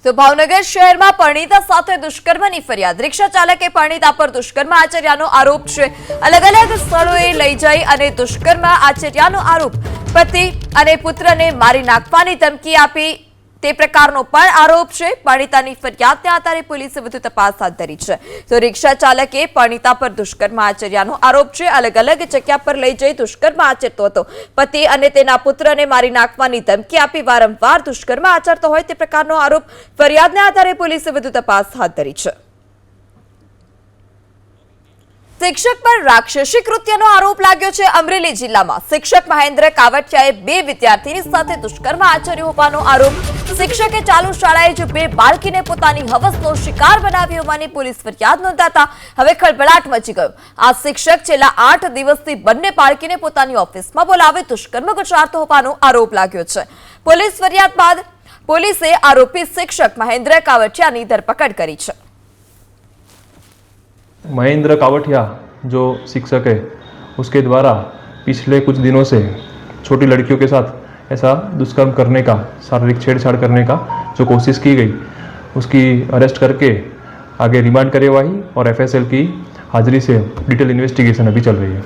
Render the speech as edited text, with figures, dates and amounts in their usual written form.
તો ભાવનગર શહેરમાં પરિણીતા સાથે દુષ્કર્મની ફરિયાદ। રિક્ષા ચાલકે પરિણીતા પર દુષ્કર્મ આચર્યાનો આરોપ છે। અલગ અલગ સ્થળોએ લઈ જઈ અને દુષ્કર્મ આચર્યાનો આરોપ। પતિ અને પુત્રને મારી નાખવાની ધમકી આપી તે પ્રકારનો પણ આરોપ છે। પરિણીતાની ફરિયાદને આધારે પોલીસે વધુ તપાસ હાથ ધરી છે। તો રિક્ષા ચાલકે પરિણીતા પર દુષ્કર્મ આચર્યાનો આરોપ છે। અલગ અલગ જગ્યા પર લઈ જઈ દુષ્કર્મ આચરતો હતો। પતિ અને તેના પુત્રને મારી નાખવાની ધમકી આપી વારંવાર દુષ્કર્મ આચરતો હોય તે પ્રકારનો આરોપ। ફરિયાદને આધારે પોલીસે વધુ તપાસ હાથ ધરી છે। શિક્ષક પર રાક્ષસી કૃત્યનો આરોપ લાગ્યો છે। અમરેલી જિલ્લામાં શિક્ષક મહેન્દ્ર કાવટિયાએ 2 વિદ્યાર્થીની સાથે દુષ્કર્મ આચર્યો હોવાનો આરોપ। શિક્ષકે ચાલુ શાળાએ જ 2 બાળકીને પોતાની હવસનો શિકાર બનાવી હોવાની પોલીસ ફરિયાદ નોંધાતા હવે ખળભળાટ મચી ગયો। આ શિક્ષક છેલ્લા 8 દિવસથી બંને બાળકીને પોતાની ઓફિસમાં બોલાવી દુષ્કર્મ ગુજારતો હોવાનો આરોપ લાગ્યો છે। પોલીસ ફરિયાદ બાદ પોલીસે આરોપી શિક્ષક મહેન્દ્ર કાવટિયાની ધરપકડ કરી છે। महेंद्र कावटिया जो शिक्षक है उसके द्वारा पिछले कुछ दिनों से छोटी लड़कियों के साथ ऐसा दुष्कर्म करने का, शारीरिक छेड़छाड़ करने का जो कोशिश की गई, उसकी अरेस्ट करके आगे रिमांड कार्यवाही और एफएसएल की हाजिरी से डिटेल इन्वेस्टिगेशन अभी चल रही है।